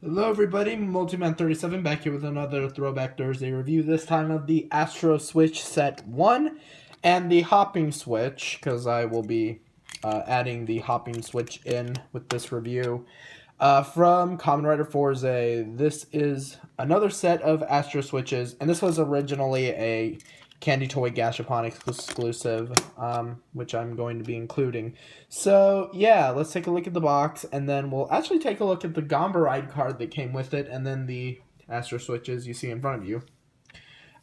Hello everybody, Multiman37 back here with another Throwback Thursday review, this time of the Astro Switch Set 1 and the Hopping Switch, because I will be adding the Hopping Switch in with this review. From Kamen fourze, this is another set of Astro Switches, and this was originally a Candy Toy Gashapon exclusive, which I'm going to be including. So, yeah, let's take a look at the box, and then we'll actually take a look at the Gamba Ride card that came with it, and then the Astro Switches you see in front of you.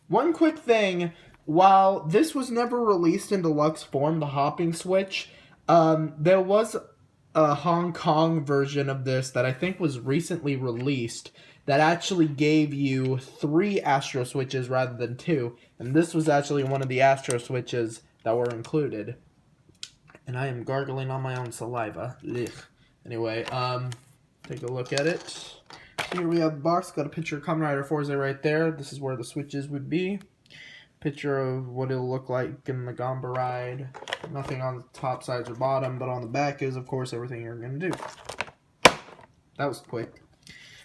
One quick thing, while this was never released in deluxe form, the Hopping Switch, there was a Hong Kong version of this that I think was recently released that actually gave you 3 Astro Switches rather than 2, and this was actually one of the Astro Switches that were included. And I am gargling on my own saliva. Ugh. Anyway, take a look at it. So here we have the box, got a picture of Kamen fourze right there. This is where the switches would be. Picture of what it'll look like in the Gamba Ride. Nothing on the top, sides, or bottom, but on the back is, of course, everything you're going to do. That was quick.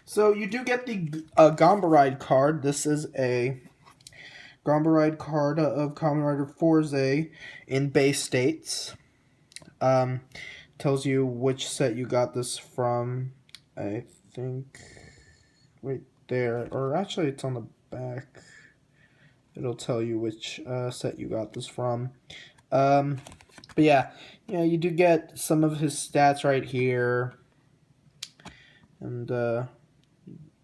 So you do get the Gamba Ride card. This is a Gamba Ride card of Kamen fourze in base states. Tells you which set you got this from. I think right there, or actually it's on the back. It'll tell you which set you got this from. But yeah, you do get some of his stats right here, and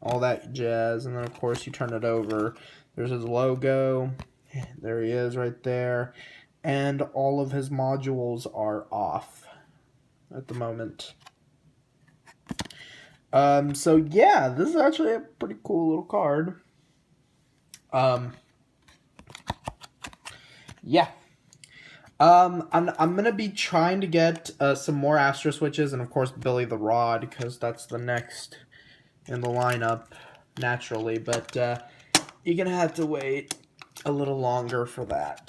all that jazz. And then of course you turn it over. There's his logo. There he is right there. And all of his modules are off at the moment. So yeah, this is actually a pretty cool little card. Yeah. I'm gonna be trying to get some more Astro Switches, and of course Billy the Rod, because that's the next in the lineup naturally. But you're gonna have to wait a little longer for that,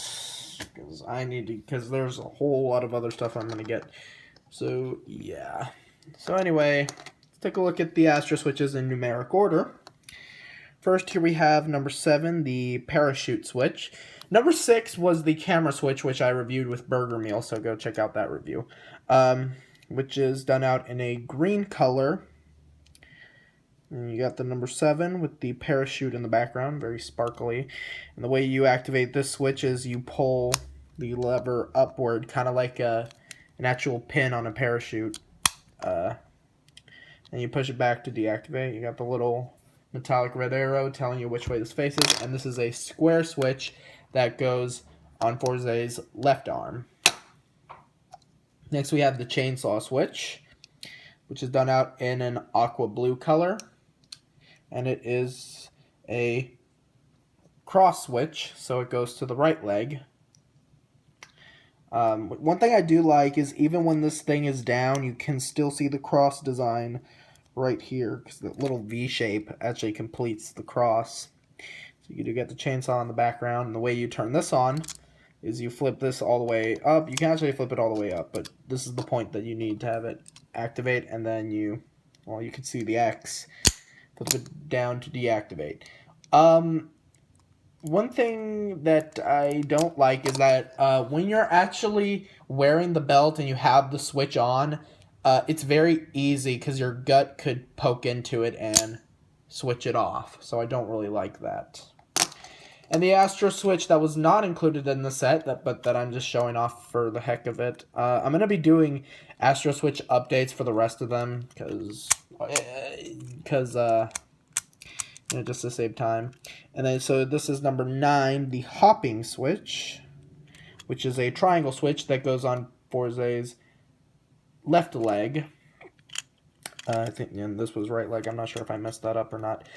because there's a whole lot of other stuff I'm gonna get. So yeah. So anyway, let's take a look at the Astro Switches in numeric order. First, here we have number 7, the Parachute Switch. Number 6 was the Camera Switch, which I reviewed with Burger Meal, so go check out that review. Which is done out in a green color. And you got the number 7 with the parachute in the background, very sparkly. And the way you activate this switch is you pull the lever upward, kind of like an actual pin on a parachute. And you push it back to deactivate. You got the little metallic red arrow telling you which way this faces, and this is a square switch that goes on fourze's left arm. Next we have the chainsaw switch, which is done out in an aqua blue color, and it is a cross switch, so it goes to the right leg. One thing I do like is even when this thing is down, you can still see the cross design right here, because the little V shape actually completes the cross. So you do get the chainsaw in the background, and the way you turn this on is you flip this all the way up. You can actually flip it all the way up, but this is the point that you need to have it activate, and then you can see the X. Flip it down to deactivate. One thing that I don't like is that when you're actually wearing the belt and you have the switch on, it's very easy because your gut could poke into it and switch it off. So I don't really like that. And the Astro Switch that was not included in the set, but that I'm just showing off for the heck of it. I'm going to be doing Astro Switch updates for the rest of them because just to save time. And then so this is number 9, the Hopping Switch, which is a triangle switch that goes on fourze's left leg. I think this was right leg. I'm not sure if I messed that up or not.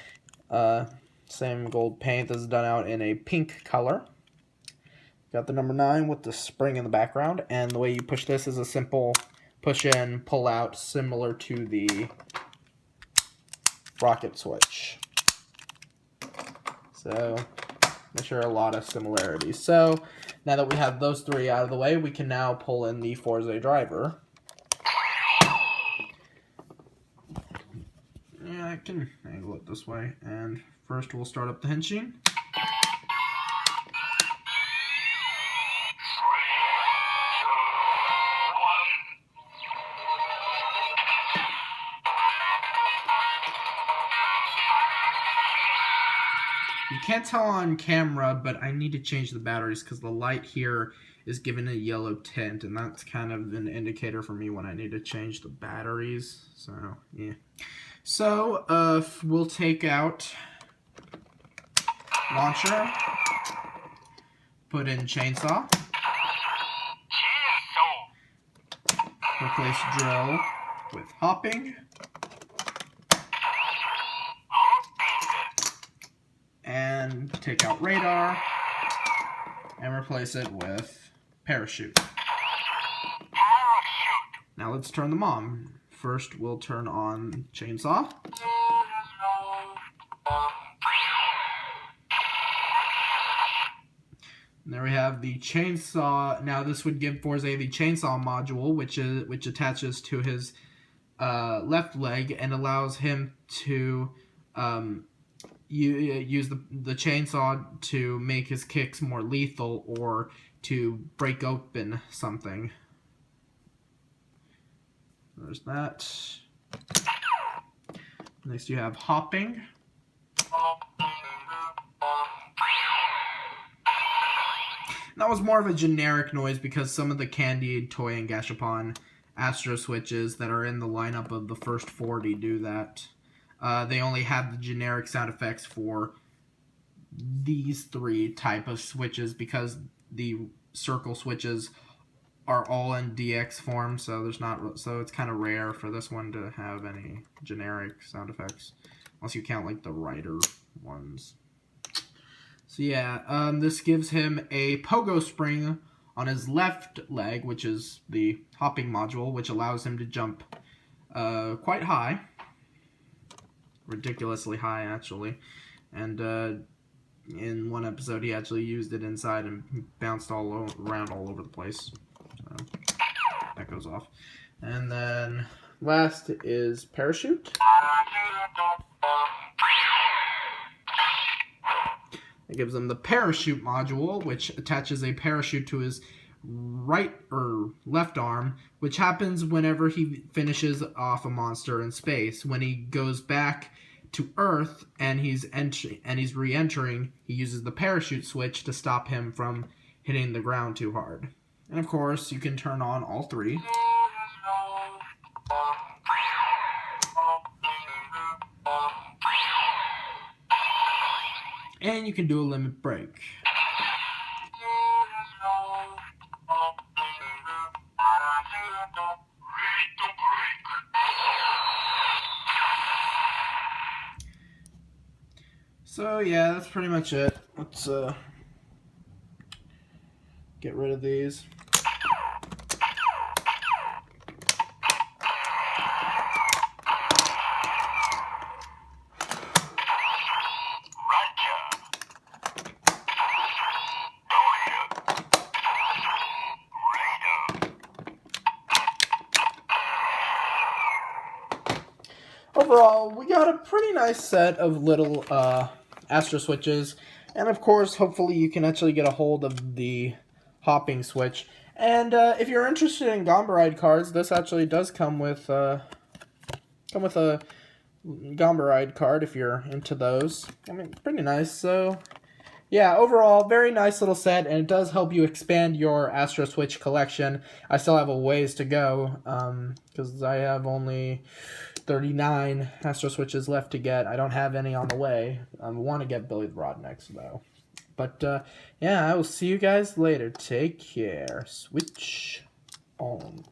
Same gold paint. This is done out in a pink color. Got the number 9 with the spring in the background, and the way you push this is a simple push in, pull out, similar to the rocket switch. So I'm sure a lot of similarities. So now that we have those 3 out of the way, we can now pull in the fourze driver. I can angle it this way. And first we'll start up the hinging. You can't tell on camera, but I need to change the batteries because the light here is given a yellow tint, and that's kind of an indicator for me when I need to change the batteries. So, yeah. So, we'll take out launcher, put in chainsaw, replace drill with hopping, and take out radar and replace it with parachute. Now let's turn them on. First we'll turn on chainsaw. And there we have the chainsaw. Now this would give fourze the chainsaw module, which attaches to his left leg and allows him to use the chainsaw to make his kicks more lethal or to break open something. There's that. Next you have hopping. That was more of a generic noise because some of the candied toy and gashapon Astro switches that are in the lineup of the first 40 do that. They only have the generic sound effects for these three type of switches because the circle switches are all in DX form, so it's kind of rare for this one to have any generic sound effects, unless you count like the rider ones. So yeah, this gives him a pogo spring on his left leg, which is the hopping module, which allows him to jump quite high. Ridiculously high, actually. And in one episode, he actually used it inside and bounced around all over the place. So that goes off. And then last is parachute. It gives him the parachute module, which attaches a parachute to his right or left arm, which happens whenever he finishes off a monster in space. When he goes back to Earth and he's re-entering, he uses the parachute switch to stop him from hitting the ground too hard. And of course, you can turn on all three. And you can do a limit break. So yeah, that's pretty much it. Let's get rid of these. Overall, we got a pretty nice set of little Astro switches, and of course, hopefully you can actually get a hold of the hopping switch. And if you're interested in Gombaride cards, this actually does come with a Gombaride card if you're into those. I mean, pretty nice. So yeah, overall, very nice little set, and it does help you expand your Astro Switch collection. I still have a ways to go, because I have only 39 Astro Switches left to get. I don't have any on the way. I want to get Billy the Rod next, though. But, yeah, I will see you guys later. Take care. Switch on.